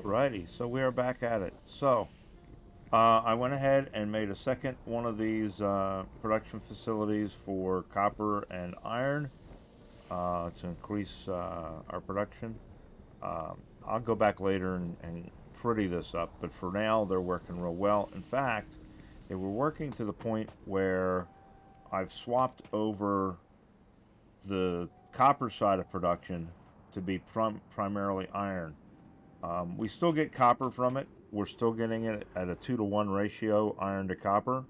Righty, so we are back at it. So, I went ahead and made a second one of these production facilities for copper and iron to increase our production. I'll go back later and pretty this up, but for now they're working real well. In fact, they were working to the point where I've swapped over the copper side of production to be primarily iron. We still get copper from it. We're still getting it at a 2-to-1 ratio, iron to copper.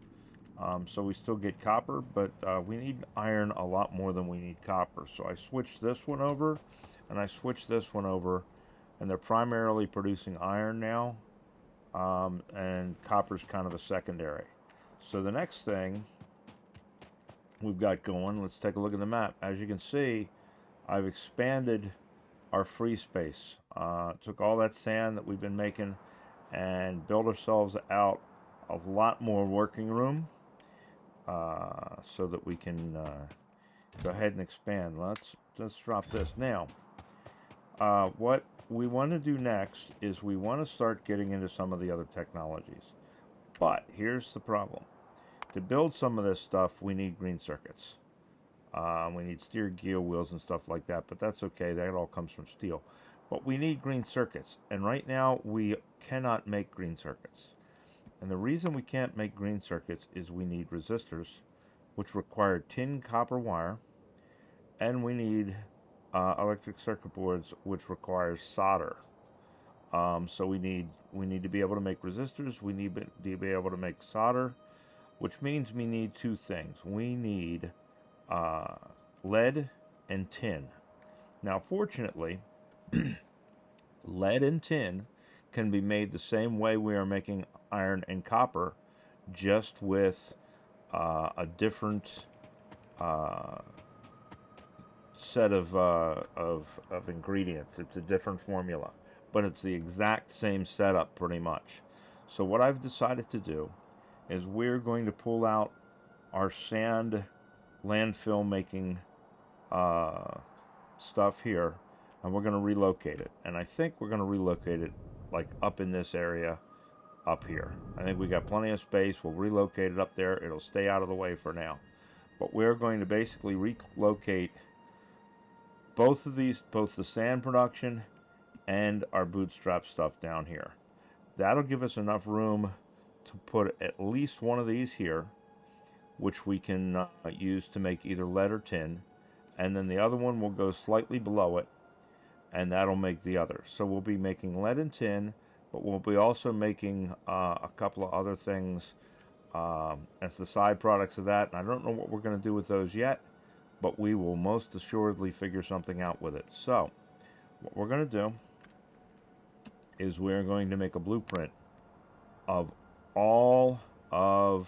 So we still get copper, but we need iron a lot more than we need copper. So I switched this one over, and I switched this one over, and they're primarily producing iron now, and copper's kind of a secondary. So the next thing we've got going, let's take a look at the map. As you can see, I've expanded our free space. Took all that sand that we've been making and built ourselves out a lot more working room so that we can go ahead and expand. Let's drop this. Now, what we want to do next is we want to start getting into some of the other technologies. But here's the problem. To build some of this stuff, we need green circuits. We need steer gear wheels and stuff like that, but that's okay. That all comes from steel. But we need green circuits, and right now we cannot make green circuits. And the reason we can't make green circuits is we need resistors, which require tin copper wire, and we need electric circuit boards, which requires solder. So we need to be able to make resistors. We need to be able to make solder, which means we need two things. We need lead and tin. Now, fortunately, lead and tin can be made the same way we are making iron and copper, just with a different set of ingredients. It's a different formula, but it's the exact same setup pretty much. So what I've decided to do is we're going to pull out our sand landfill making stuff here, and we're going to relocate it. And I think we're going to relocate it like up in this area up here. I think we got plenty of space. We'll relocate it up there. It'll stay out of the way for now. But we're going to basically relocate both of these, both the sand production and our bootstrap stuff down here. That'll give us enough room to put at least one of these here, which we can use to make either lead or tin, and then the other one will go slightly below it, and that'll make the other. So we'll be making lead and tin, but we'll be also making a couple of other things as the side products of that, and I don't know what we're going to do with those yet, but we will most assuredly figure something out with it. So what we're going to do is we're going to make a blueprint of all of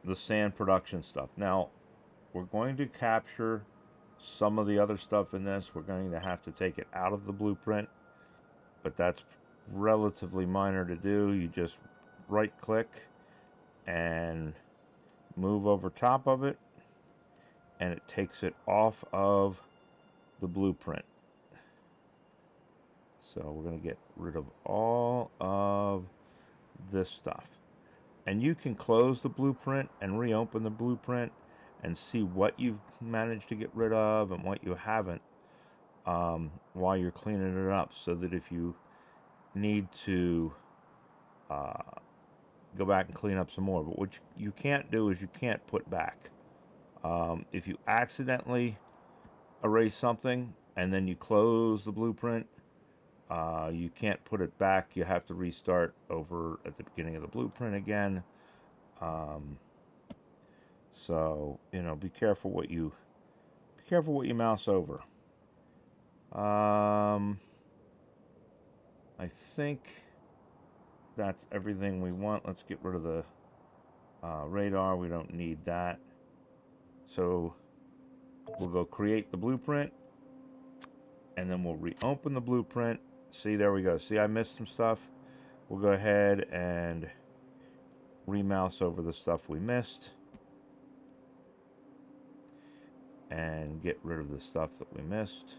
the sand production stuff. Now, we're going to capture some of the other stuff in this. We're going to have to take it out of the blueprint, but that's relatively minor to do. You just right click and move over top of it, and it takes it off of the blueprint. So we're going to get rid of all of this stuff. And you can close the blueprint and reopen the blueprint and see what you've managed to get rid of and what you haven't while you're cleaning it up, so that if you need to go back and clean up some more. But what you can't do is you can't put back. If you accidentally erase something and then you close the blueprint, you can't put it back. You have to restart over at the beginning of the blueprint again. So be careful what you mouse over. I think that's everything we want. Let's get rid of the radar. We don't need that. So we'll go create the blueprint, and then we'll reopen the blueprint. See, there we go. See, I missed some stuff. We'll go ahead and remouse over the stuff we missed and get rid of the stuff that we missed.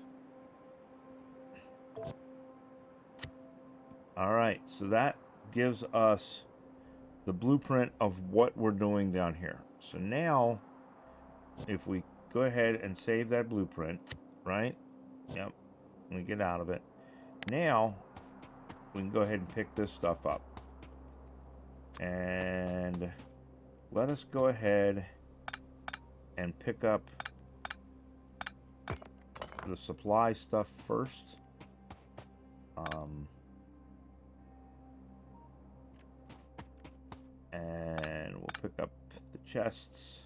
All right, so that gives us the blueprint of what we're doing down here. So now, if we go ahead and save that blueprint, right? Yep, we get out of it. Now, we can go ahead and pick this stuff up. And let us go ahead and pick up the supply stuff first. And we'll pick up the chests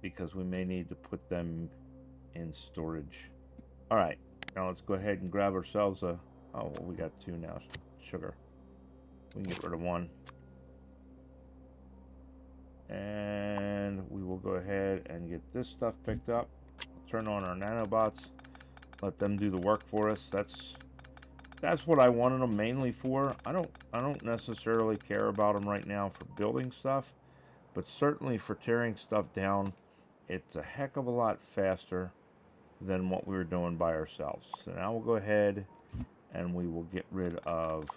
because we may need to put them in storage. All right, now let's go ahead and grab ourselves a, oh, well, we got 2 now, sugar. We can get rid of 1. And we will go ahead and get this stuff picked up. Turn on our nanobots, let them do the work for us. That's what I wanted them mainly for. I don't necessarily care about them right now for building stuff, but certainly for tearing stuff down, it's a heck of a lot faster than what we were doing by ourselves. So now we'll go ahead and we will get rid of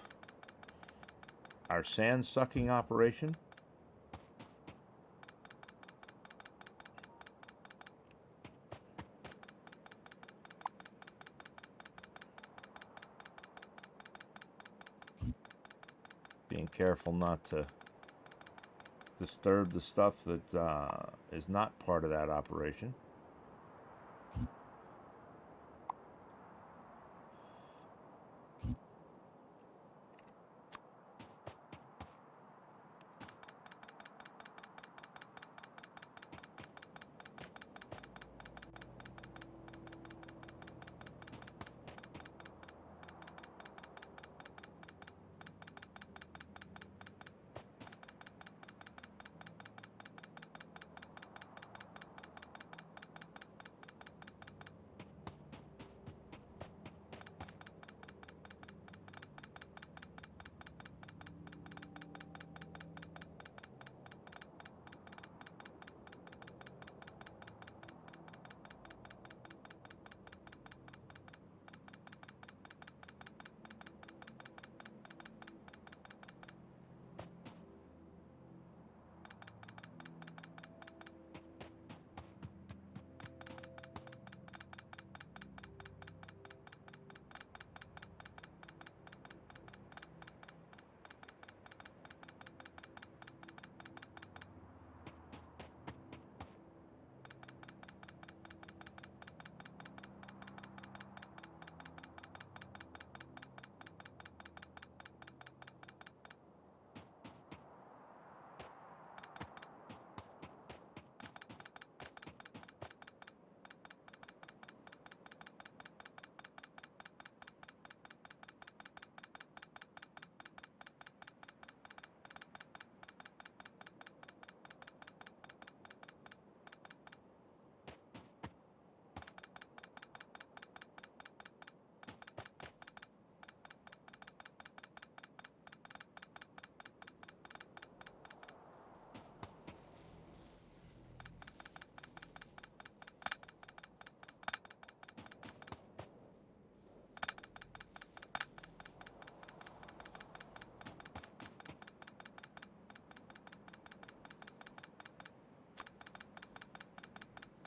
our sand sucking operation. Being careful not to disturb the stuff that is not part of that operation.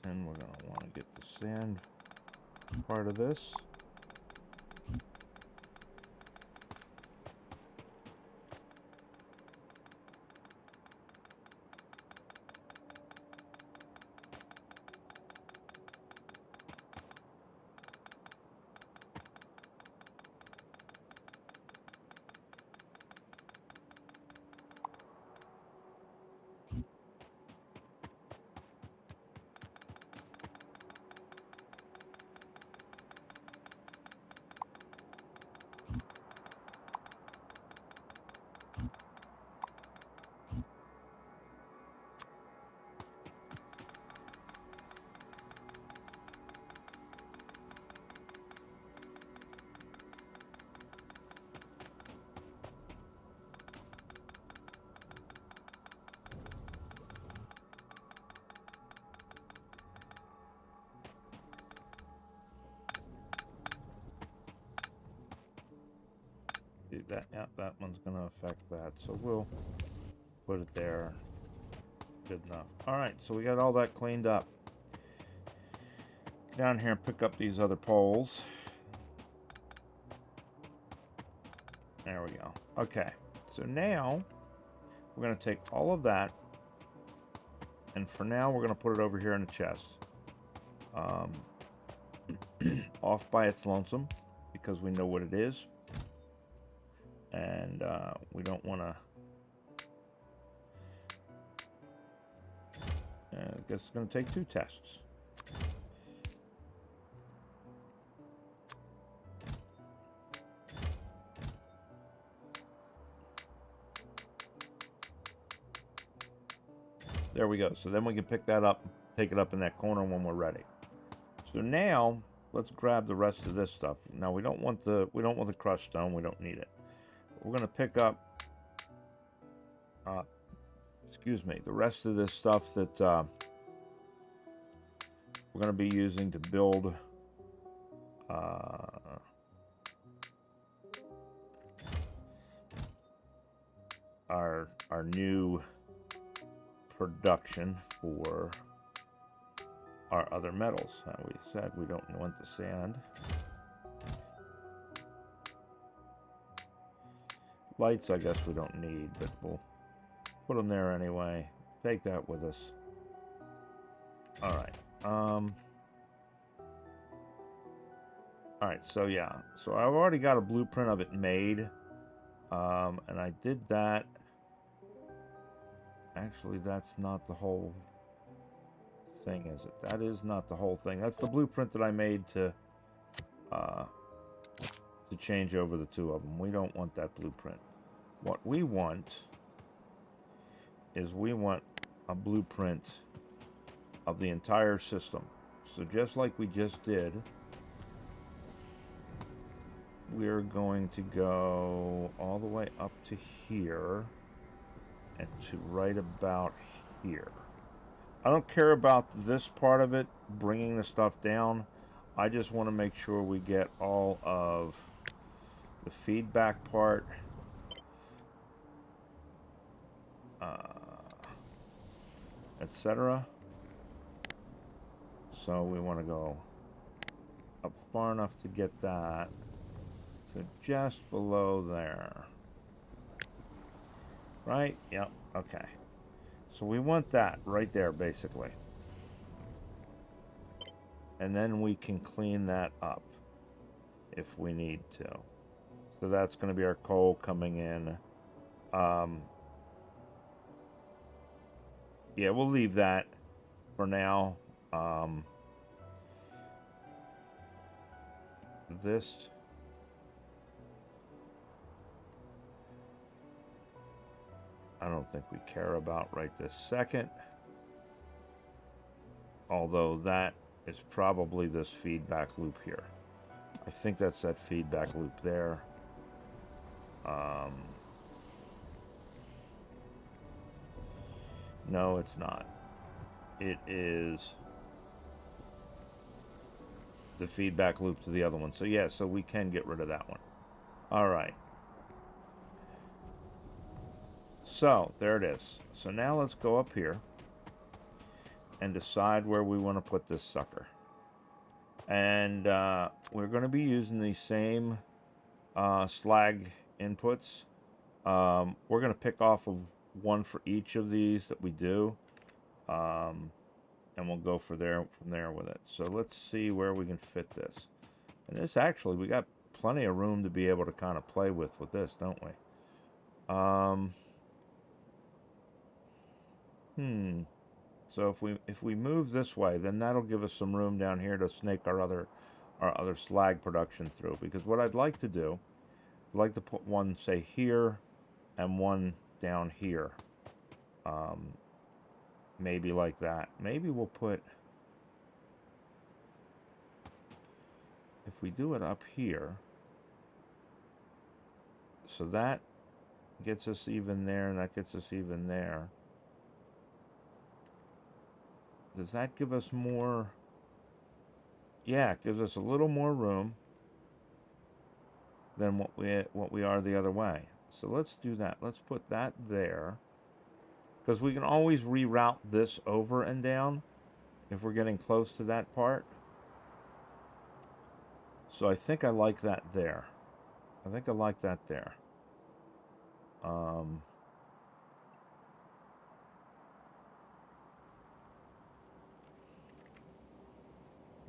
And we're going to want to get the sand part of this. See that? Yeah, that one's going to affect that. So we'll put it there. Good enough. All right, so we got all that cleaned up. Get down here and pick up these other poles. There we go. Okay, so now we're going to take all of that, and for now we're going to put it over here in the chest. Off by its lonesome, because we know what it is. And we don't want to... I guess it's going to take 2 tests. There we go. So then we can pick that up, take it up in that corner when we're ready. So now let's grab the rest of this stuff. Now we don't want the crushed stone. We don't need it. We're going to pick up the rest of this stuff that we're going to be using to build our new production for our other metals. How we said we don't want the sand. Lights, I guess we don't need, but we'll put them there anyway. Take that with us. All right. All right. So yeah. So I've already got a blueprint of it made, and I did that. Actually, that's not the whole thing, is it? That is not the whole thing. That's the blueprint that I made to change over the 2 of them. We don't want that blueprint. What we want is we want a blueprint of the entire system. So just like we just did, we're going to go all the way up to here and to right about here. I don't care about this part of it, bringing the stuff down. I just want to make sure we get all of the feedback part, etc. So we want to go up far enough to get that. So just below there. Right? Yep. Okay. So we want that right there, basically. And then we can clean that up if we need to. So that's going to be our coal coming in. Yeah, we'll leave that for now. This... I don't think we care about right this second. Although that is probably this feedback loop here. I think that's that feedback loop there. No, it's not. It is the feedback loop to the other one. So yeah, so we can get rid of that one. All right. So there it is. So now let's go up here and decide where we want to put this sucker. And we're going to be using the same slag inputs. We're going to pick off of one for each of these that we do. And we'll go from there with it. So let's see where we can fit this. And this actually, we got plenty of room to be able to kind of play with this, don't we? So if we move this way, then that'll give us some room down here to snake our other slag production through. Because what I'd like to do, I'd like to put one, say, here and one down here. Maybe like that. Maybe we'll put, if we do it up here, so that gets us even there, and that gets us even there. Does that give us more? Yeah, it gives us a little more room. than what we are the other way. So let's do that. Let's put that there, because we can always reroute this over and down if we're getting close to that part. So I think I like that there. I think I like that there.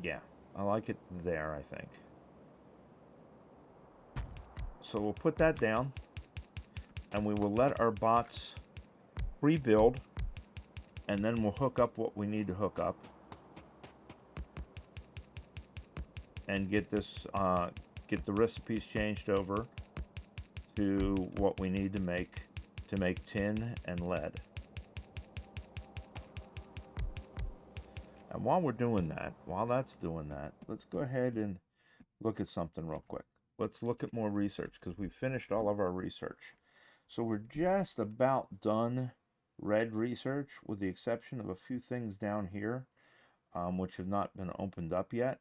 Yeah, I like it there, I think. So we'll put that down, and we will let our bots pre-build, and then we'll hook up what we need to hook up, and get this, get the recipes changed over to what we need to make tin and lead. And while we're doing that, let's go ahead and look at something real quick. Let's look at more research, because we've finished all of our research. So we're just about done red research, with the exception of a few things down here, which have not been opened up yet.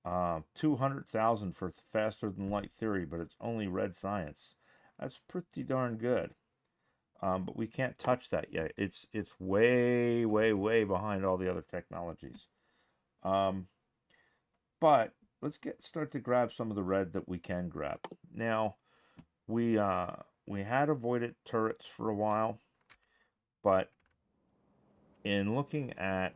200,000 for faster than light theory, but it's only red science. That's pretty darn good. But we can't touch that yet. It's way, way, way behind all the other technologies. But let's start to grab some of the red that we can grab. Now, we had avoided turrets for a while, but in looking at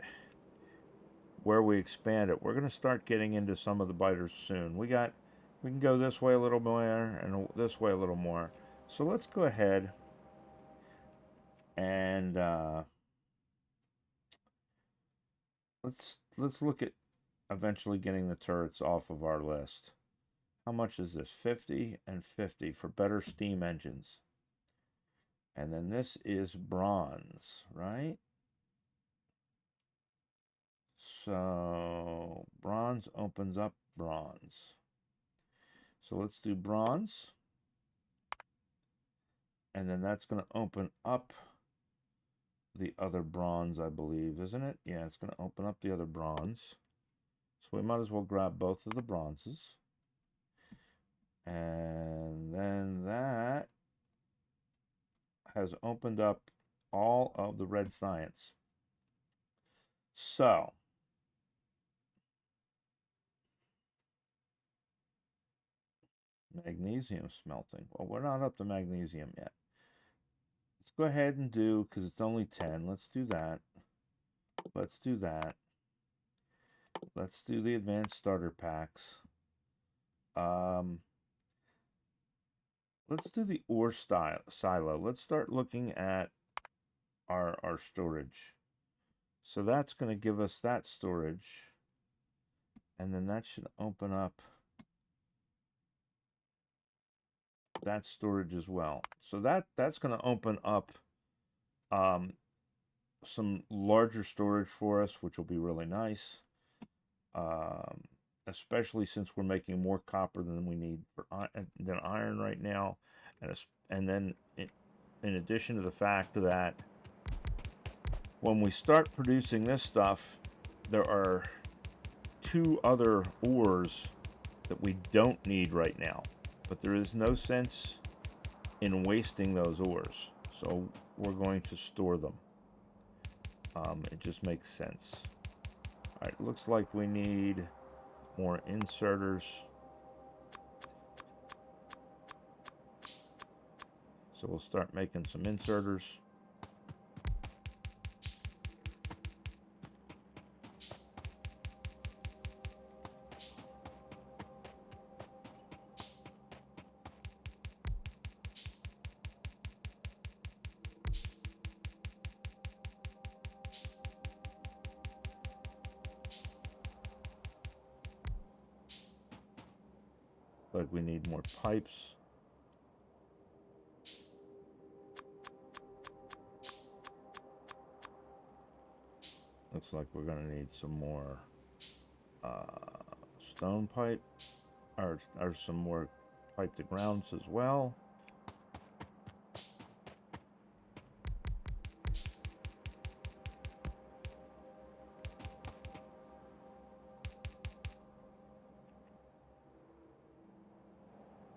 where we expand it, we're going to start getting into some of the biters soon. We can go this way a little more and this way a little more. So let's go ahead and let's look at eventually getting the turrets off of our list. How much is this? 50 and 50 for better steam engines. And then this is bronze, right? So bronze opens up bronze. So let's do bronze. And then that's going to open up the other bronze, I believe, isn't it? Yeah, it's going to open up the other bronze. So we might as well grab both of the bronzes. And then that has opened up all of the red science. So magnesium smelting. Well, we're not up to magnesium yet. Let's go ahead and do, because it's only 10. Let's do that. Let's do that. Let's do the advanced starter packs. Let's do the ore silo. Let's start looking at our storage. So that's going to give us that storage. And then that should open up that storage as well. So that's going to open up some larger storage for us, which will be really nice. Especially since we're making more copper than we need than iron right now, and then in addition to the fact that when we start producing this stuff, there are 2 other ores that we don't need right now, but there is no sense in wasting those ores, so we're going to store them. It just makes sense. All right, looks like we need more inserters. So we'll start making some inserters. But we need more pipes. Looks like we're going to need some more stone pipe, or some more pipe to grounds as well.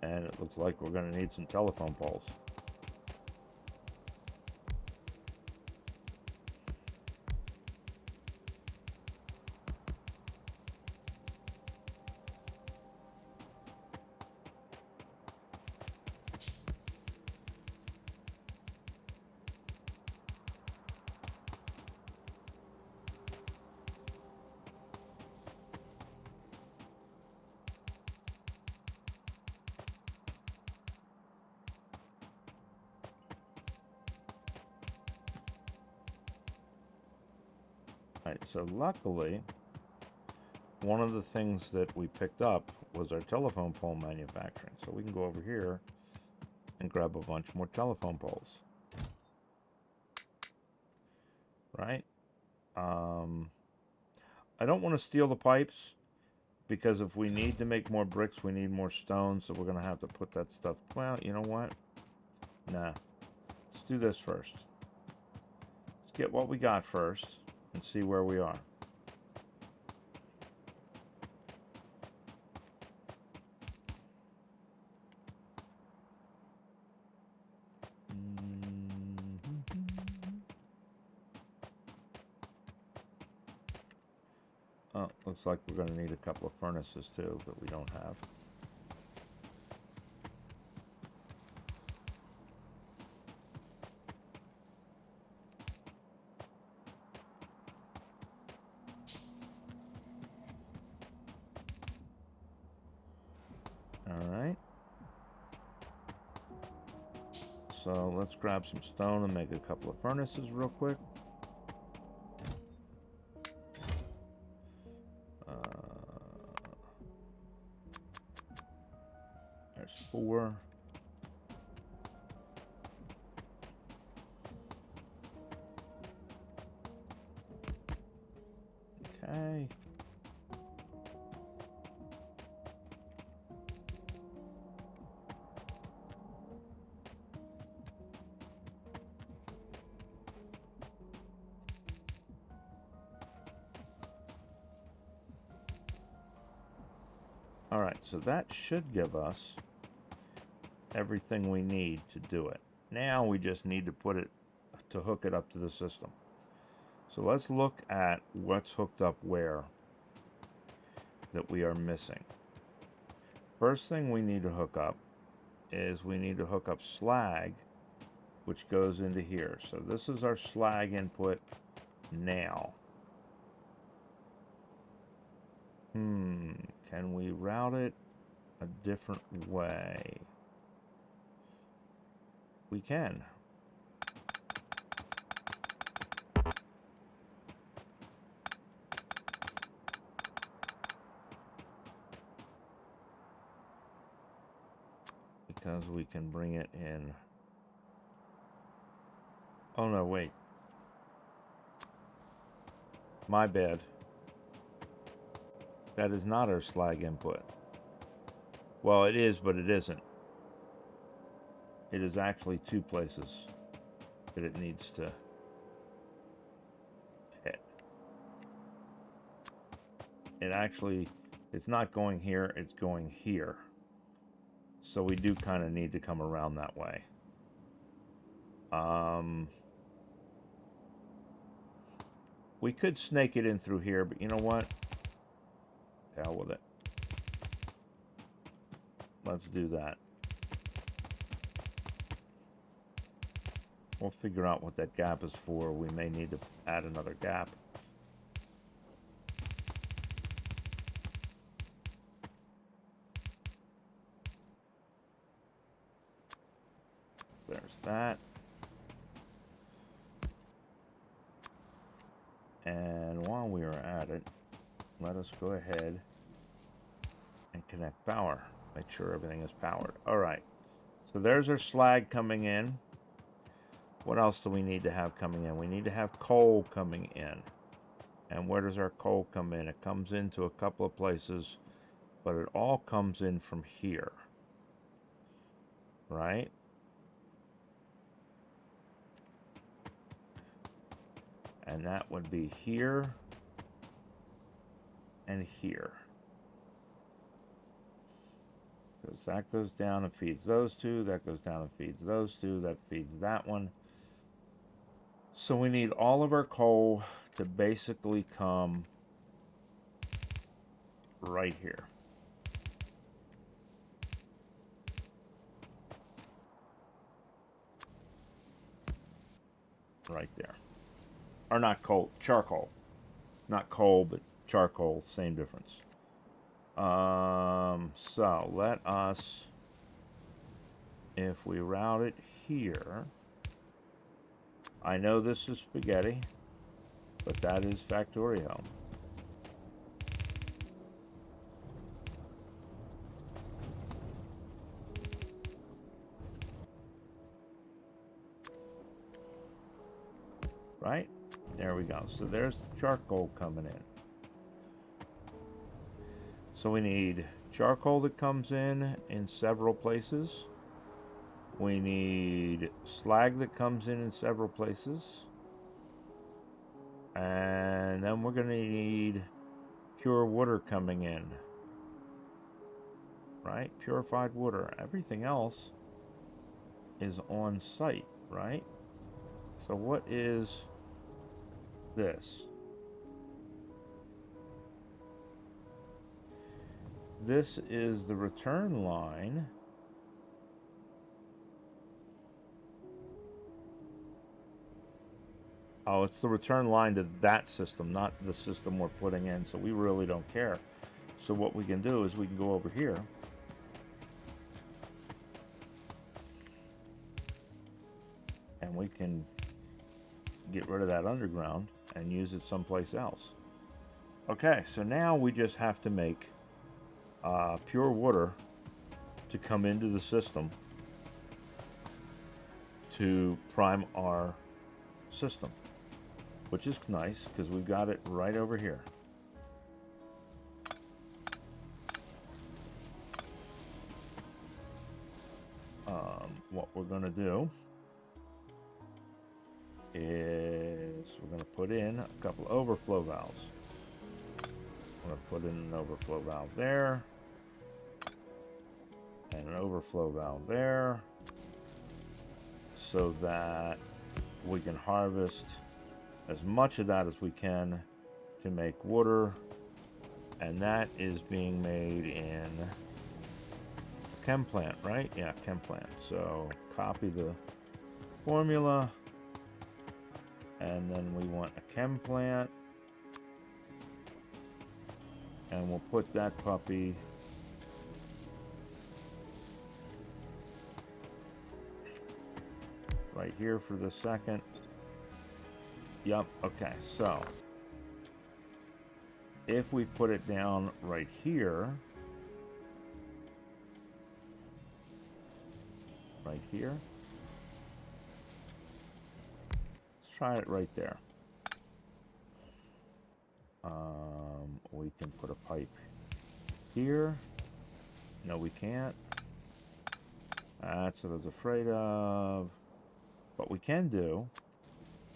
And it looks like we're going to need some telephone poles. Alright, so luckily, one of the things that we picked up was our telephone pole manufacturing. So we can go over here and grab a bunch more telephone poles. Right? I don't want to steal the pipes, because if we need to make more bricks, we need more stone, so we're going to have to put that stuff... Well, you know what? Nah. Let's do this first. Let's get what we got first and see where we are. Oh, looks like we're going to need a couple of furnaces too, but we don't have. Alright. So let's grab some stone and make a couple of furnaces real quick. There's 4. Okay. Alright, so that should give us everything we need to do it. Now we just need to hook it up to the system. So let's look at what's hooked up where that we are missing. First thing we need to hook up is we need to hook up slag, which goes into here. So this is our slag input now. Can we route it a different way? We can. Because we can bring it in. Oh no, wait. My bad. That is not our slag input. Well, it is, but it isn't. It is actually 2 places that it needs to hit. It's not going here, it's going here. So we do kind of need to come around that way. We could snake it in through here, but you know what? To hell with it. Let's do that. We'll figure out what that gap is for. We may need to add another gap. There's that. And while we are at it, let us go ahead and connect power. Make sure everything is powered. Alright. So there's our slag coming in. What else do we need to have coming in? We need to have coal coming in. And where does our coal come in? It comes into a couple of places, but it all comes in from here. Right? And that would be here and here. Because that goes down and feeds those two. That goes down and feeds those two. That feeds that one. So we need all of our coal to basically come right here. Right there. Or not coal, charcoal. Not coal, but charcoal, same difference. So let us, if we route it here, I know this is spaghetti, but that is Factorio. Right? There we go. So there's the charcoal coming in. So we need charcoal that comes in several places. We need slag that comes in several places. And then we're going to need pure water coming in. Right? Purified water. Everything else is on site, right? So what is this? This is the return line. Oh, it's the return line to that system, not the system we're putting in, so we really don't care. So what we can do is we can go over here. And we can get rid of that underground and use it someplace else. Okay, so now we just have to make pure water to come into the system to prime our system, which is nice because we've got it right over here. What we're going to do is we're going to put in a couple of overflow valves. I'm going to put in an overflow valve there and an overflow valve there so that we can harvest as much of that as we can to make water, and that is being made in chem plant, right? Yeah, chem plant. So copy the formula, and then we want a chem plant, and we'll put that puppy right here for the second. Yep, okay, so if we put it down right here, let's try it right there. We can put a pipe here. No, we can't. That's what I was afraid of. What we can do,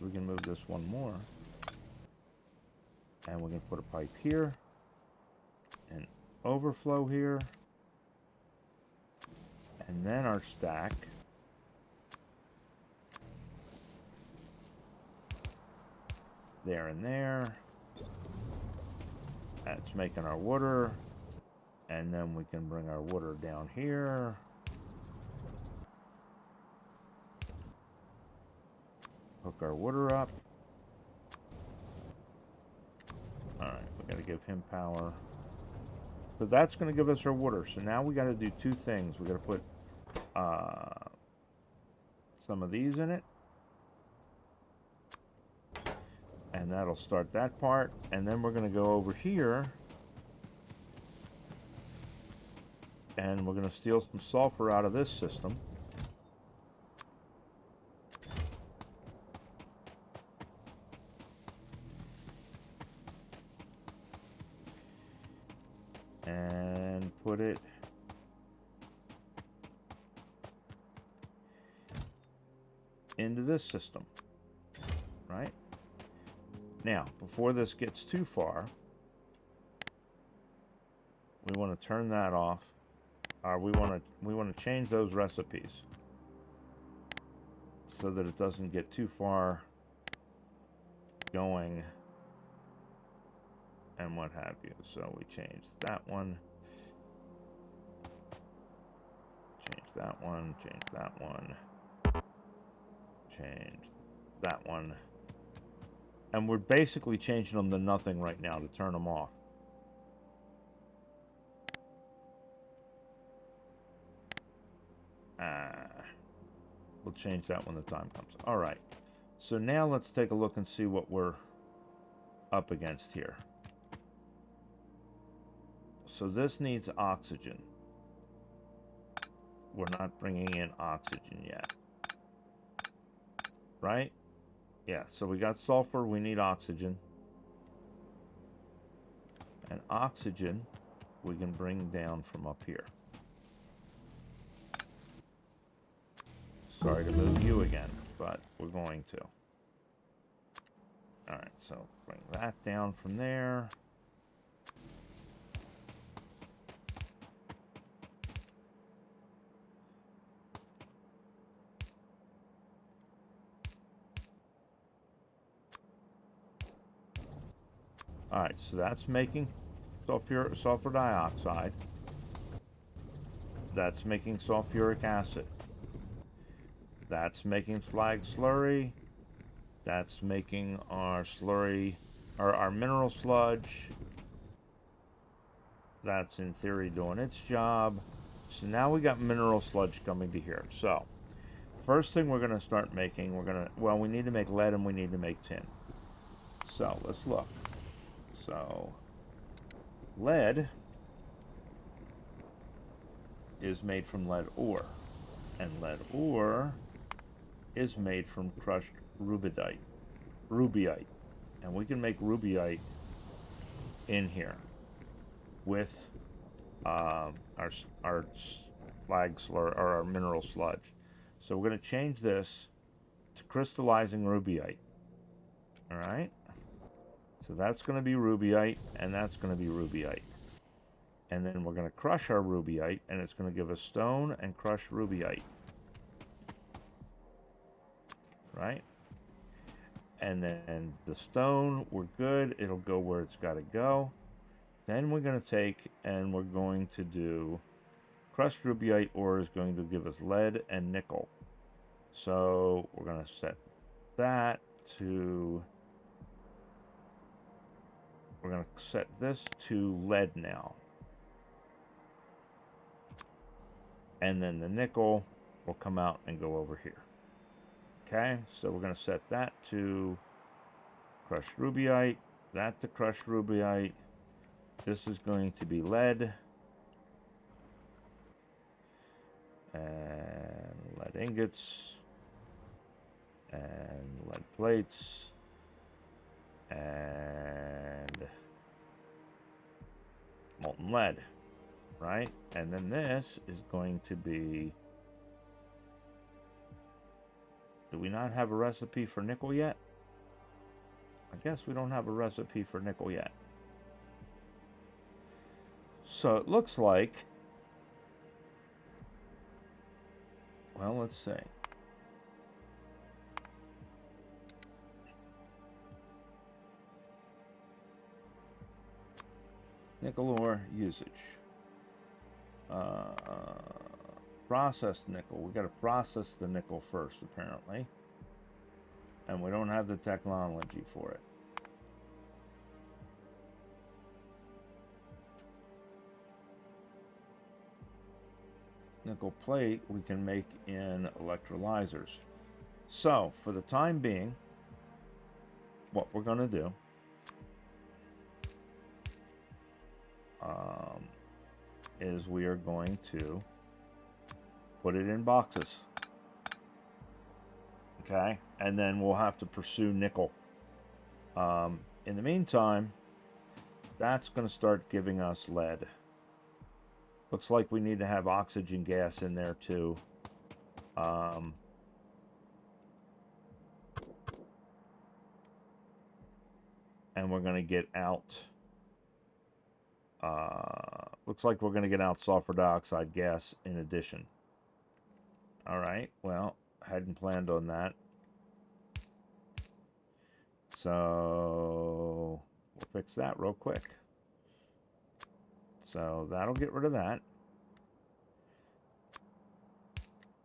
we can move this one more. And we're going to put a pipe here. And overflow here. And then our stack. There and there. That's making our water. And then we can bring our water down here. Hook our water up. Alright, we got to give him power. So that's going to give us our water. So now we got to do two things. We got to put some of these in it. And that'll start that part. And then we're going to go over here. And we're going to steal some sulfur out of this system. And put it into this system, right? Now, before this gets too far, we want to turn that off We want to change those recipes so that it doesn't get too far going and what have you. So we changed that one, change that one, change that one, change that one. And we're basically changing them to nothing right now to turn them off. We'll change that when the time comes. All right. So now let's take a look and see what we're up against here. So this needs oxygen. We're not bringing in oxygen yet. Right? Yeah, so we got sulfur, we need oxygen. And oxygen we can bring down from up here. Sorry to move you again, but we're going to. Alright, so bring that down from there. Alright, so that's making sulfur dioxide. That's making sulfuric acid. That's making slag slurry. That's making our slurry, or our mineral sludge. That's in theory doing its job. So now we got mineral sludge coming to here. So first thing we're going to start making, well, we need to make lead and we need to make tin. So let's look. So lead is made from lead ore, and lead ore is made from crushed rubidium, and we can make rubiite in here with our slag slur, or our mineral sludge. So we're going to change this to crystallizing rubiite. All right. So that's going to be rubiite, and that's going to be rubiite. And then we're going to crush our rubiite, and it's going to give us stone and crushed rubiite. Right? And then the stone, we're good. It'll go where it's got to go. Then we're going to take and we're going to do crushed rubiite ore is going to give us lead and nickel. So we're going to set that to... We're going to set this to lead now. And then the nickel will come out and go over here. Okay, so we're going to set that to crushed rubiite, that to crushed rubiite. This is going to be lead. And lead ingots. And lead plates. And molten lead, right? And then this is going to be... Do we not have a recipe for nickel yet? I guess we don't have a recipe for nickel yet. So it looks like... Well, let's see. Nickel ore usage. Processed nickel. We got to process the nickel first, apparently. And we don't have the technology for it. Nickel plate we can make in electrolyzers. So, for the time being, what we're going to do is we are going to put it in boxes. Okay, and then we'll have to pursue nickel. In the meantime, that's going to start giving us lead. Looks like we need to have oxygen gas in there too. And we're going to get out Looks like we're going to get out sulfur dioxide gas in addition. All right, well, hadn't planned on that. So we'll fix that real quick. So that'll get rid of that.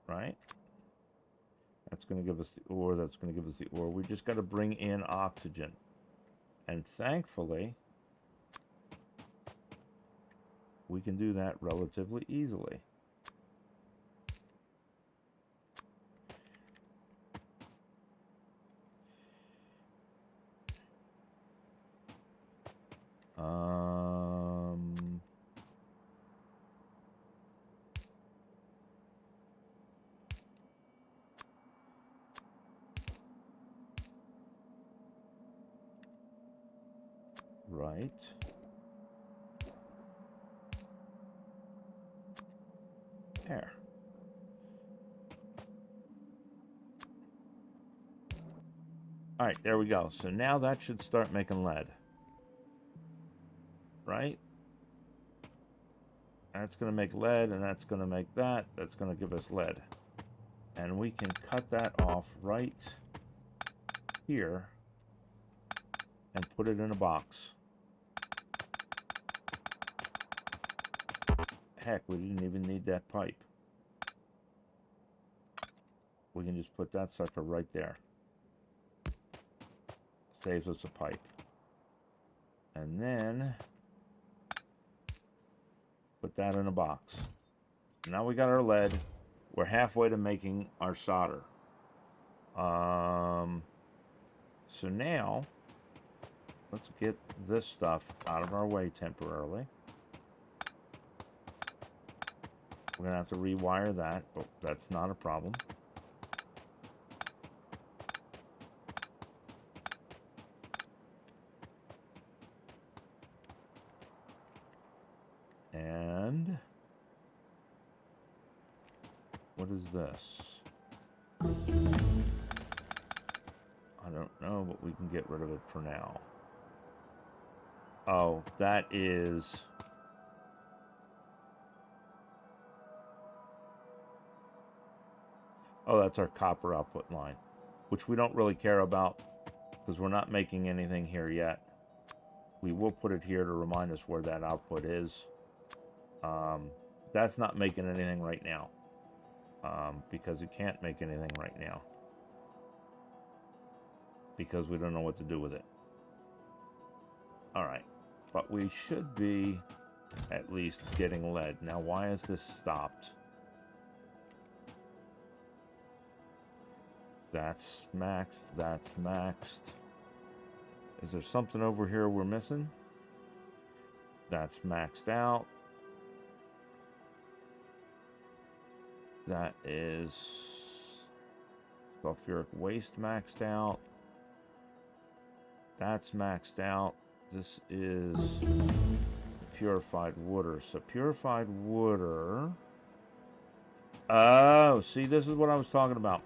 Right? That's going to give us the ore. That's going to give us the ore. We just got to bring in oxygen. And thankfully, we can do that relatively easily. Right. There. All right, there we go. So now that should start making lead. Right? That's going to make lead, and that's going to make that. That's going to give us lead. And we can cut that off right here and put it in a box. Heck, we didn't even need that pipe. We can just put that sucker right there. Saves us a pipe. And then put that in a box. Now we got our lead. We're halfway to making our solder. So now let's get this stuff out of our way temporarily. We're going to have to rewire that, but that's not a problem. And what is this? I don't know, but we can get rid of it for now. Oh, that is... Oh, that's our copper output line, which we don't really care about because we're not making anything here yet. We will put it here to remind us where that output is. That's not making anything right now because it can't make anything right now because we don't know what to do with it. All right, but we should be at least getting lead. Now, why is this stopped? That's maxed. That's maxed. Is there something over here we're missing? That's maxed out. That is sulfuric waste maxed out. That's maxed out. This is purified water. So purified water. Oh, see, this is what I was talking about.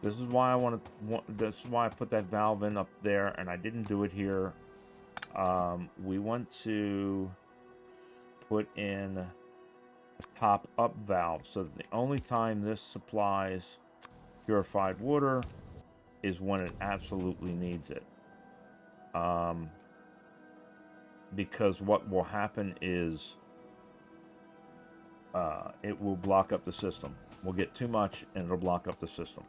This is why this is why I put that valve in up there, and I didn't do it here. We want to put in a top-up valve, so that the only time this supplies purified water is when it absolutely needs it. Because what will happen is it will block up the system. We'll get too much, and it'll block up the system.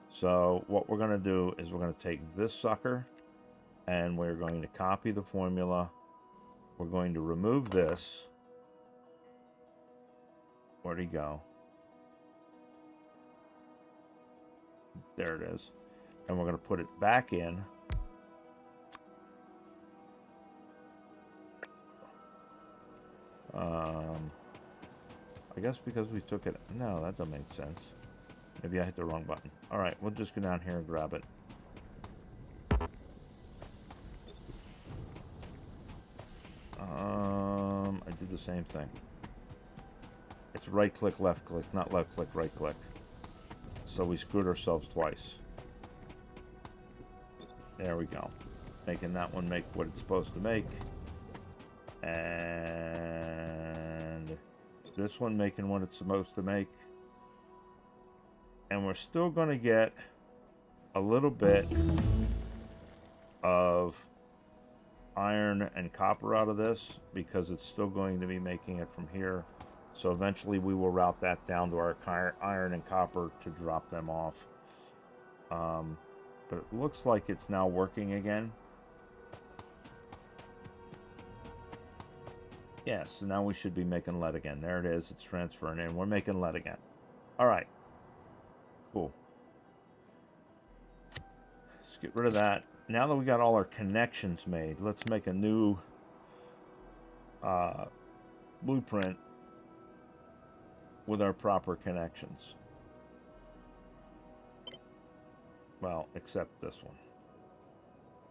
So what we're going to do is we're going to take this sucker and we're going to copy the formula. We're going to remove this. Where'd he go? There it is. And we're going to put it back in. I guess because we took it... No, that doesn't make sense. Maybe I hit the wrong button. Alright, we'll just go down here and grab it. I did the same thing. It's right click, left click, not left click, right click. So we screwed ourselves twice. There we go. Making that one make what it's supposed to make. And this one making what it's supposed to make. And we're still going to get a little bit of iron and copper out of this because it's still going to be making it from here. So eventually we will route that down to our iron and copper to drop them off. But it looks like it's now working again. Yeah, so now we should be making lead again. There it is. It's transferring in. We're making lead again. All right. Cool. Let's get rid of that. Now that we got all our connections made, let's make a new blueprint with our proper connections. Well, except this one.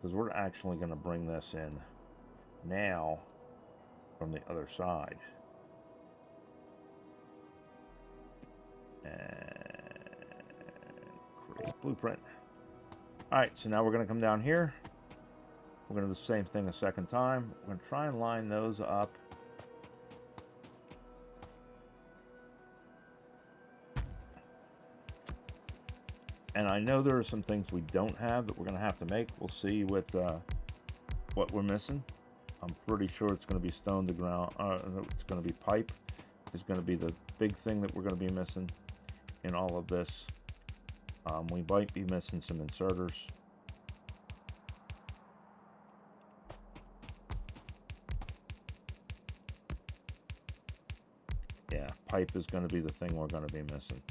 Because we're actually going to bring this in now from the other side. And create blueprint. Alright, so now we're going to come down here. We're going to do the same thing a second time. We're going to try and line those up. And I know there are some things we don't have that we're going to have to make. We'll see what we're missing. I'm pretty sure it's going to be stone to ground. It's going to be pipe. Is going to be the big thing that we're going to be missing in all of this. We might be missing some inserters. Yeah, pipe is going to be the thing we're going to be missing.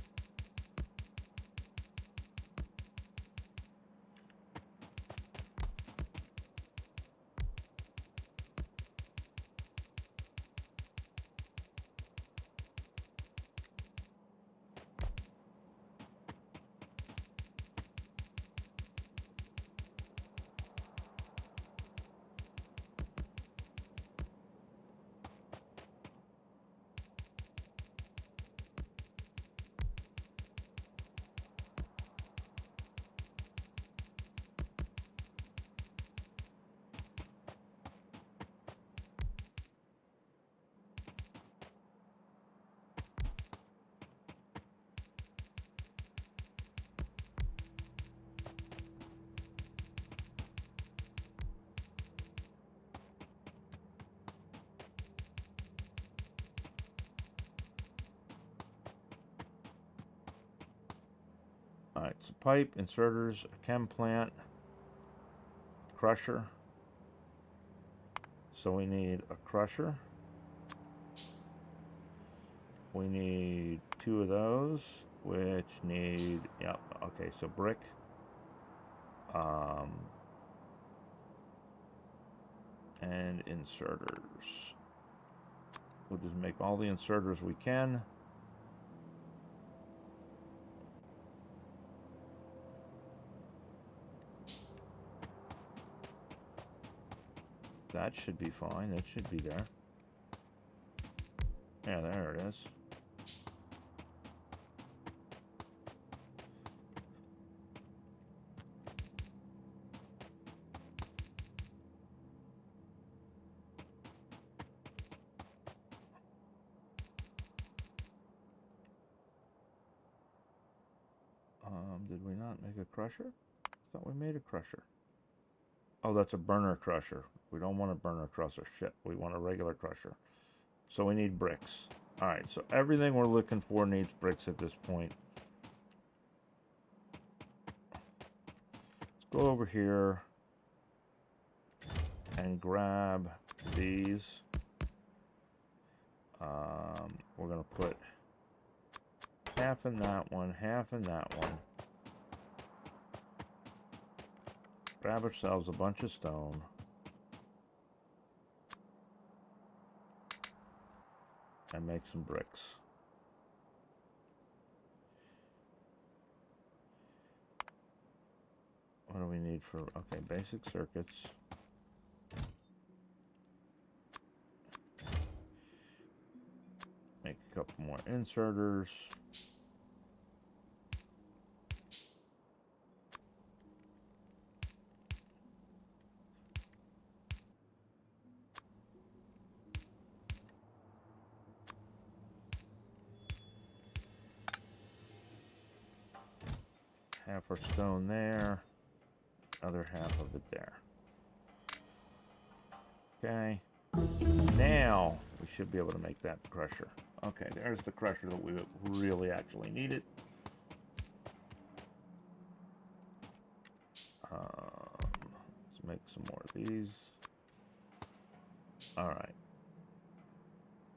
Alright, so pipe, inserters, a chem plant, crusher. So we need a crusher. We need 2 of those, which need, yep, okay, so brick. And inserters. We'll just make all the inserters we can. That should be fine. It should be there. Yeah, there it is. Did we not make a crusher? I thought we made a crusher. Oh, that's a burner crusher. We don't want a burner crusher. Shit, we want a regular crusher. So we need bricks. Alright, so everything we're looking for needs bricks at this point. Let's go over here and grab these. We're going to put half in that one, half in that one. Grab ourselves a bunch of stone. And make some bricks. What do we need for, okay, basic circuits. Make a couple more inserters. half our stone there, other half of it there. Okay, now we should be able to make that crusher. Okay, there's the crusher that we really actually needed. Let's make some more of these. All right.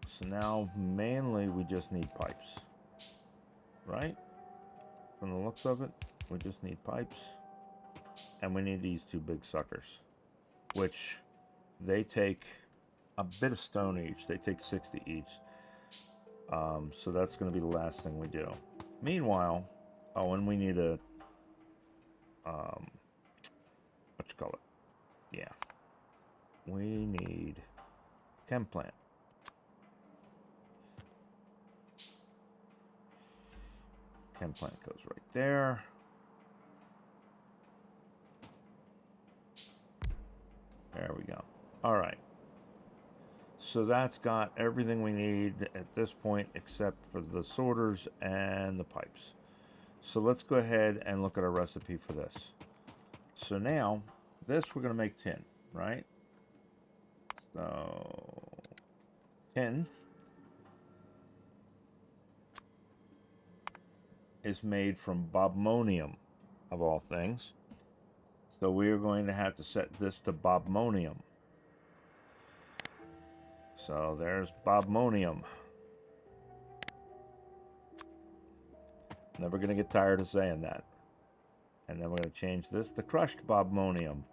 So now mainly we just need pipes, right? From the looks of it, we just need pipes, and we need these two big suckers, which they take a bit of stone each. They take 60 each. So that's going to be the last thing we do. Meanwhile, oh, and we need a what you call it? Yeah, we need chem plant. Chem plant goes right there. There we go. All right. So that's got everything we need at this point except for the sorters and the pipes. So let's go ahead and look at our recipe for this. So now, this we're going to make tin, right? So, tin is made from bobmonium, of all things. So we are going to have to set this to bobmonium. So there's bobmonium. Never going to get tired of saying that. And then we're going to change this to crushed bobmonium.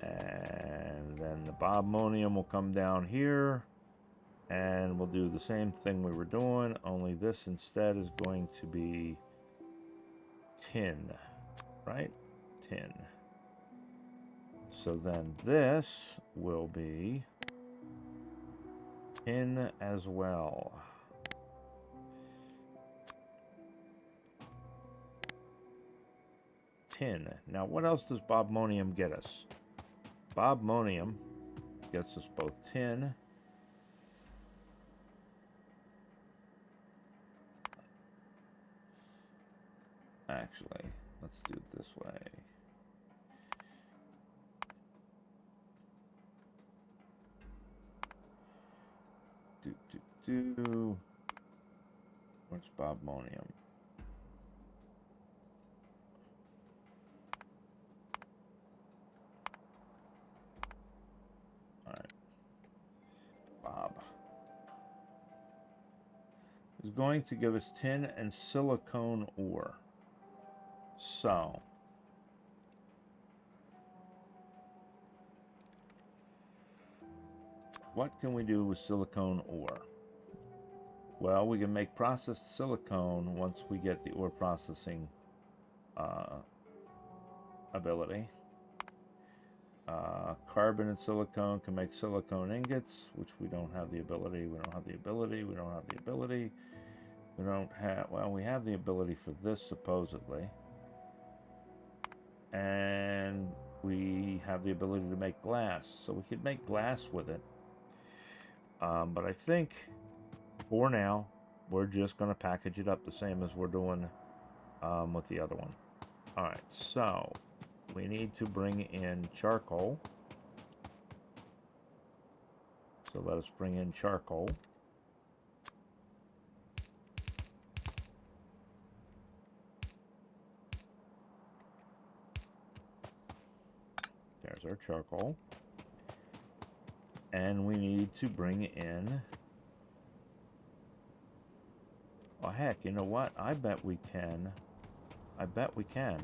And then the bobmonium will come down here. And we'll do the same thing we were doing, only this instead is going to be tin, right? Tin. So then this will be tin as well. Tin. Now what else does bobmonium get us? Bobmonium gets us both tin actually, let's do it this way. Where's bobmonium? Alright. Bob is going to give us tin and silicone ore. So what can we do with silicone ore? Well, we can make processed silicone once we get the ore processing ability. Carbon and silicone can make silicone ingots, which we don't have the ability. We don't have the ability. We don't have the ability. We don't have, well, we have the ability for this supposedly. And we have the ability to make glass. So we could make glass with it. But I think for now, we're just going to package it up the same as we're doing with the other one. Alright, so we need to bring in charcoal. So let us bring in charcoal. There's our charcoal. And we need to bring in... Oh, heck, you know what? I bet we can. I bet we can.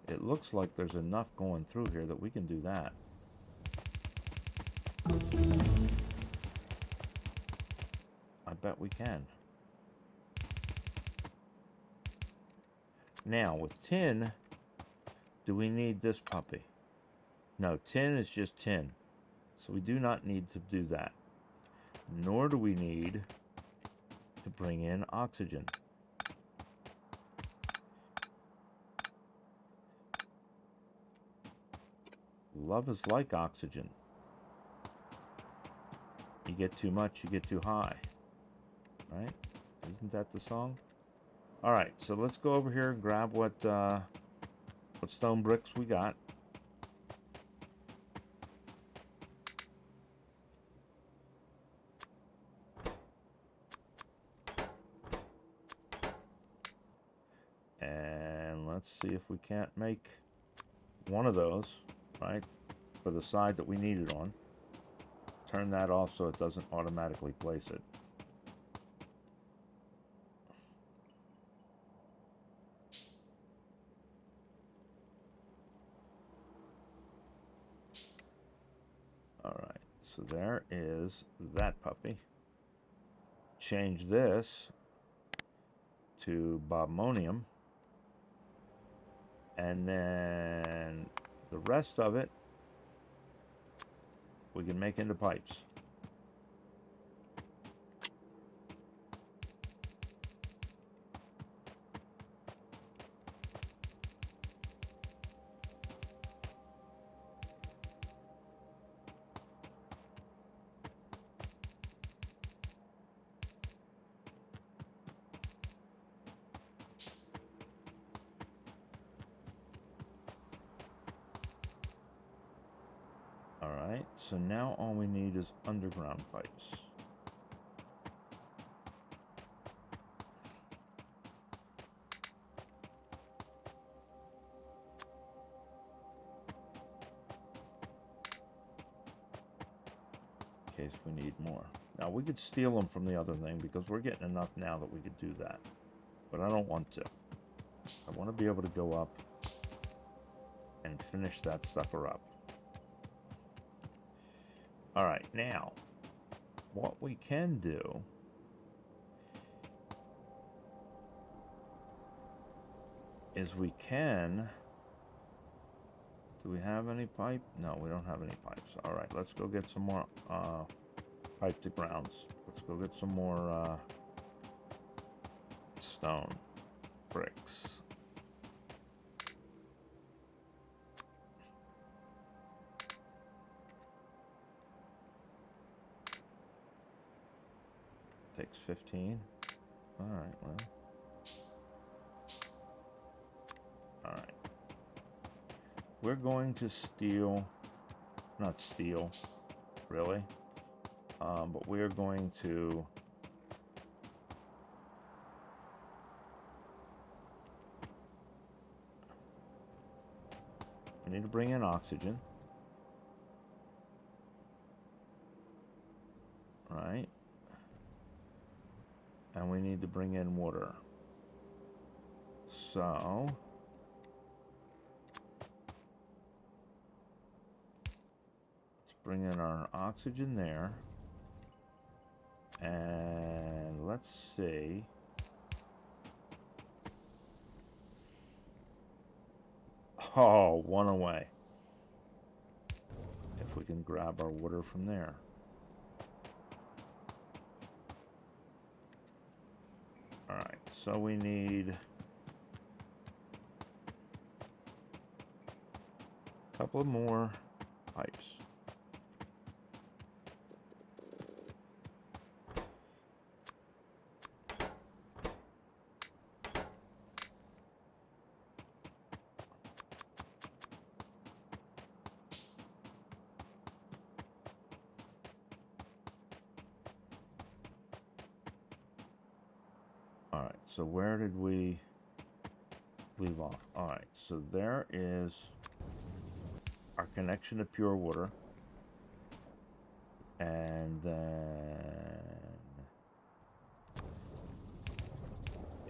It looks like there's enough going through here that we can do that. I bet we can. Now, with tin, do we need this puppy? No, tin is just tin. So we do not need to do that. Nor do we need to bring in oxygen. Love is like oxygen. You get too much, you get too high. Right? Isn't that the song? Alright, so let's go over here and grab what stone bricks we got. And let's see if we can't make one of those, right, for the side that we need it on. Turn that off so it doesn't automatically place it. Alright, so there is that puppy. Change this to bobmonium. And then the rest of it we can make into pipes. Alright, so now all we need is underground pipes. In case we need more. Now we could steal them from the other thing because we're getting enough now that we could do that. But I don't want to. I want to be able to go up and finish that sucker up. Alright, now, what we can do is we can... Do we have any pipe? No, we don't have any pipes. Alright, let's go get some more pipe to grounds. Let's go get some more stone bricks. Takes 15. Alright, well. Alright. We're going to steal, not steal, really, but we're going to we need to bring in oxygen. Right. And we need to bring in water. So let's bring in our oxygen there. And let's see. Oh, one away. If we can grab our water from there. Alright, so we need a couple of more pipes. Alright, so where did we leave off? Alright, so there is our connection to pure water. And then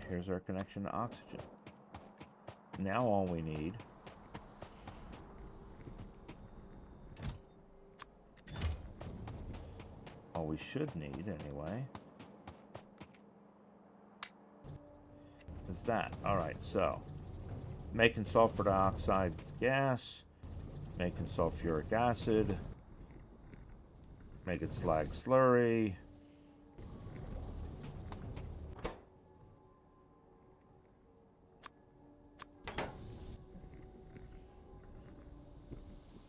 here's our connection to oxygen. Now all we need all we should need anyway is that. Alright, so making sulfur dioxide gas, making sulfuric acid, making slag slurry,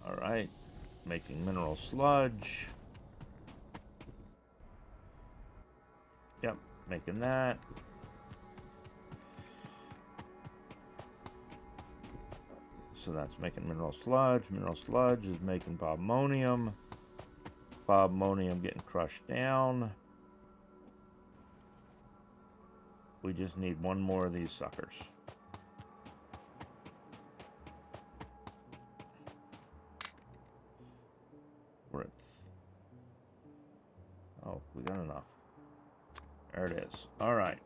alright, making mineral sludge. Yep, making that. So that's making mineral sludge. Mineral sludge is making bobmonium. Bobmonium getting crushed down. We just need one more of these suckers. Oh, we got enough. There it is. All right.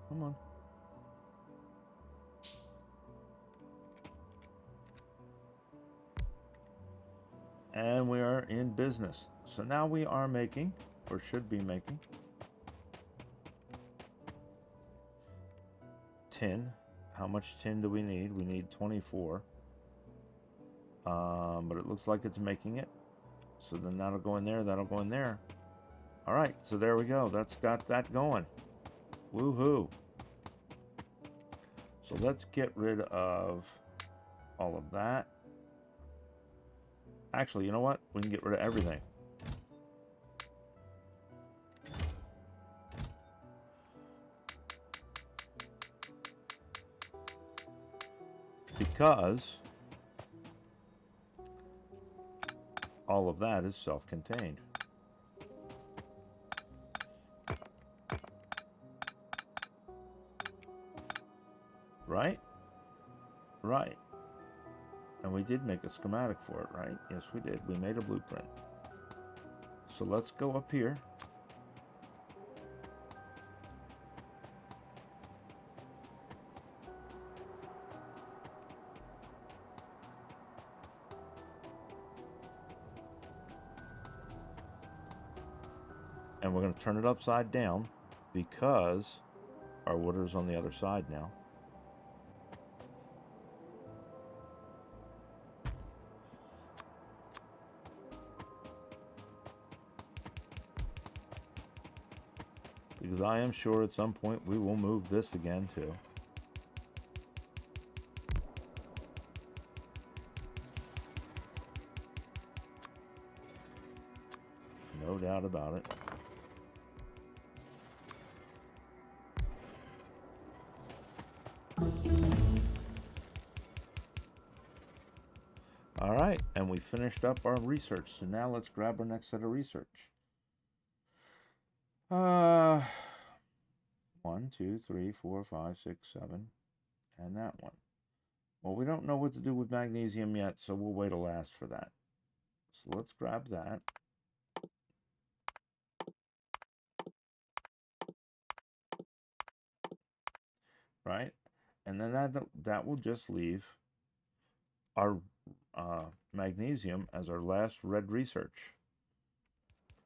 Come on. And we are in business. So now we are making, or should be making, tin. How much tin do we need? We need 24. But it looks like it's making it. So then that'll go in there, that'll go in there. All right, so there we go. That's got that going. Woohoo. So let's get rid of all of that. Actually, you know what? We can get rid of everything. Because all of that is self-contained. Right? Right. And we did make a schematic for it, right? Yes, we did. We made a blueprint. So let's go up here. And we're going to turn it upside down because our water's on the other side now. Because I am sure at some point we will move this again too. No doubt about it. All right, and we finished up our research. So now let's grab our next set of research. 1, 2, 3, 4, 5, 6, 7, and that one. Well, we don't know what to do with magnesium yet, so we'll wait till last for that. So let's grab that. Right? And then that will just leave our magnesium as our last red research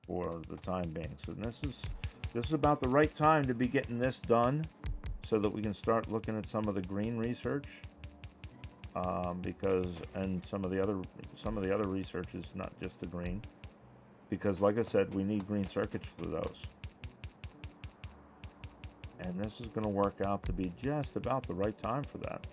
for the time being. So this is about the right time to be getting this done so that we can start looking at some of the green research, because some of the other research is not just the green, because like I said, we need green circuits for those. And this is going to work out to be just about the right time for that.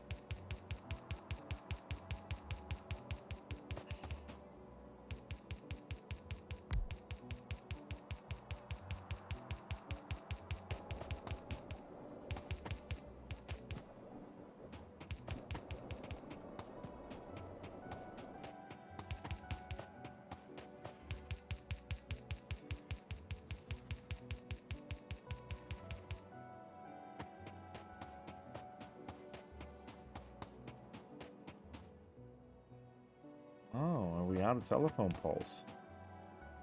Oh, are we out of telephone poles?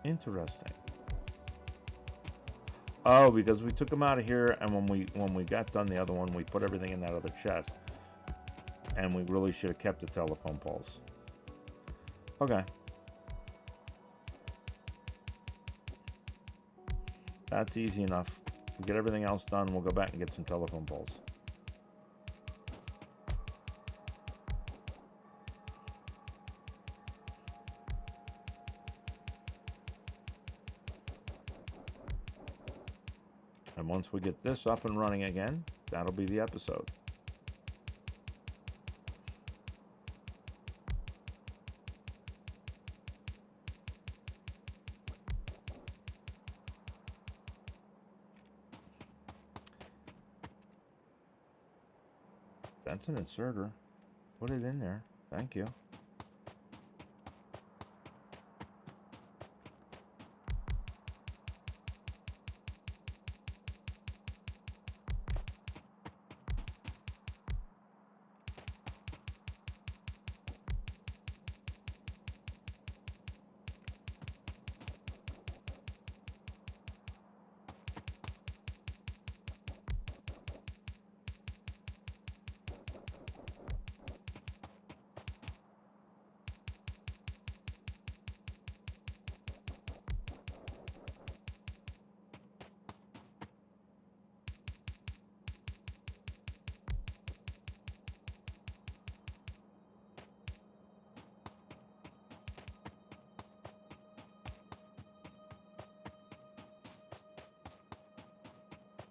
Interesting. Oh, because we took them out of here, and when we got done the other one, we put everything in that other chest, and we really should have kept the telephone poles. Okay. That's easy enough. We'll get everything else done. We'll go back and get some telephone poles. And once we get this up and running again, that'll be the episode. That's an inserter. Put it in there. Thank you.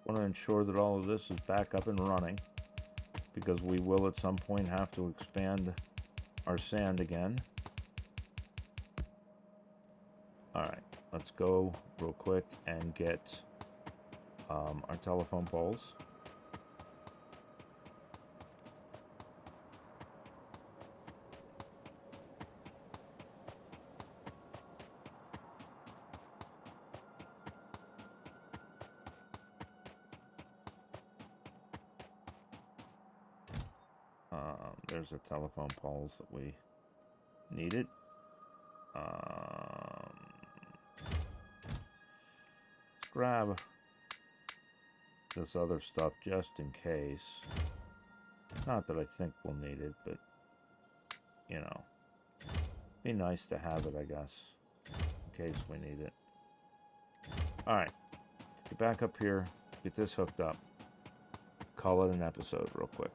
Want to ensure that all of this is back up and running, because we will at some point have to expand our sand again. Alright, let's go real quick and get our telephone poles. There's the telephone poles that we needed. Let's grab this other stuff just in case. Not that I think we'll need it, but, you know, be nice to have it, I guess, in case we need it. Alright, get back up here, get this hooked up, call it an episode real quick.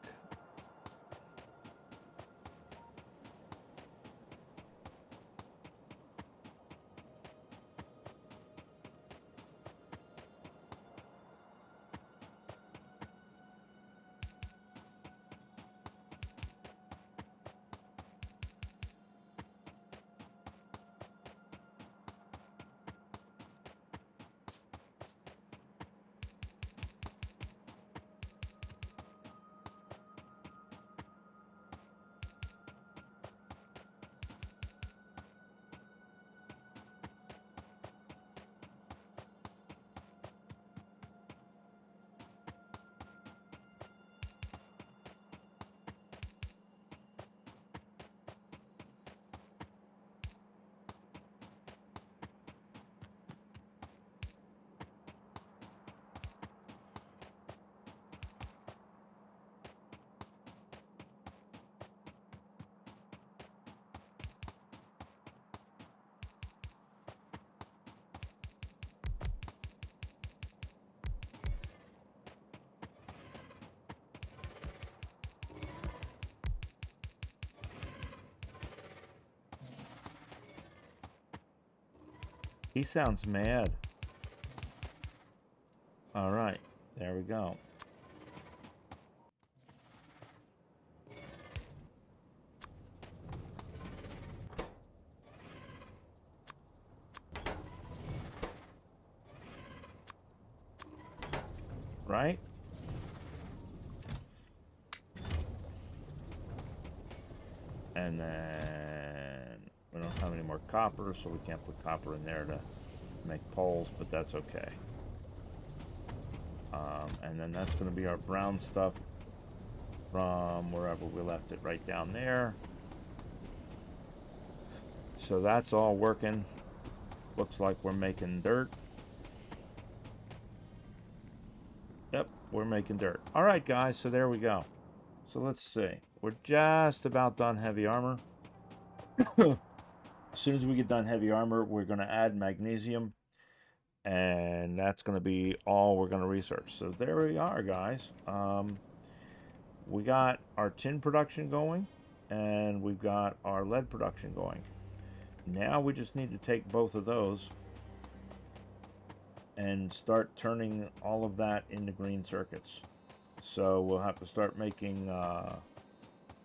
He sounds mad. Alright, there we go. Right? And then we don't have any more copper, so we can't put copper in there to make poles, but that's okay. And then that's going to be our brown stuff from wherever we left it, right down there. So that's all working. Looks like we're making dirt. Yep, we're making dirt. All right, guys, so there we go. So let's see. We're just about done heavy armor. As soon as we get done heavy armor, we're going to add magnesium. And that's going to be all we're going to research. So there we are, guys. We got our tin production going. And we've got our lead production going. Now we just need to take both of those and start turning all of that into green circuits. So we'll have to start making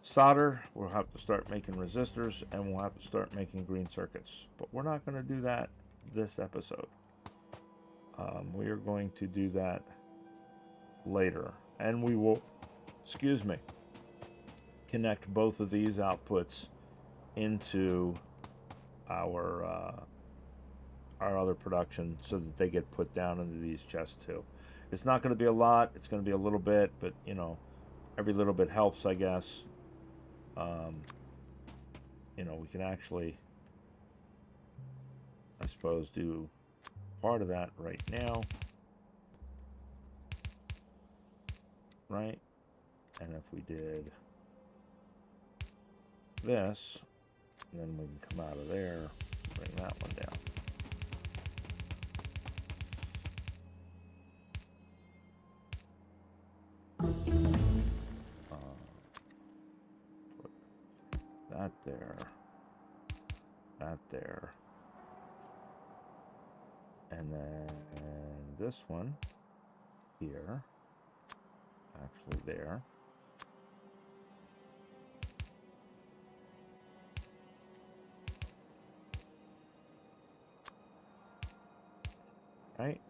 solder, we'll have to start making resistors, and we'll have to start making green circuits. But we're not going to do that this episode. We are going to do that later. And we will, excuse me, connect both of these outputs into our other production so that they get put down into these chests too. It's not going to be a lot. It's going to be a little bit, but you know, every little bit helps, I guess. You know, we can actually, I suppose, do part of that right now, right? And if we did this, then we can come out of there, bring that one down. Put that there, that there, and then this one here, actually there. Right?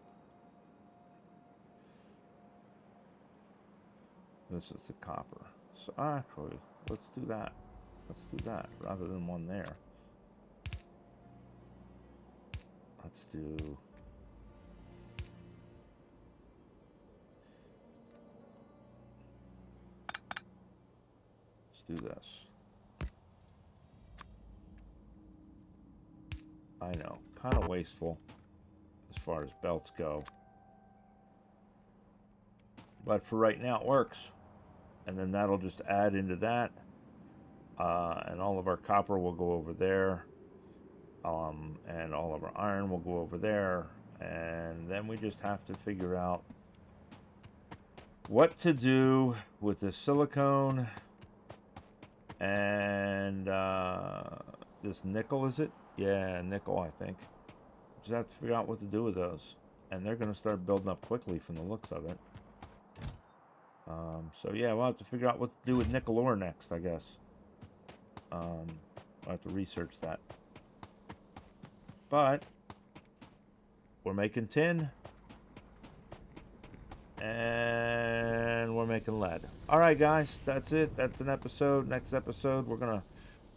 This is the copper. So actually, let's do that. Let's do that rather than one there. Let's do... Let's do this. I know, kind of wasteful as far as belts go. But for right now, it works. And then that'll just add into that. And all of our copper will go over there. And all of our iron will go over there. And then we just have to figure out what to do with the silicone and this nickel, is it? Yeah, nickel, I think. Just have to figure out what to do with those. And they're going to start building up quickly from the looks of it. So yeah, we'll have to figure out what to do with nickel ore next, I guess. I'll have to research that. But we're making tin. And we're making lead. Alright guys, that's it. That's an episode. Next episode, we're going to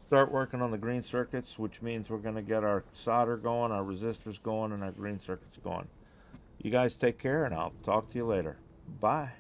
start working on the green circuits, which means we're going to get our solder going, our resistors going, and our green circuits going. You guys take care, and I'll talk to you later. Bye.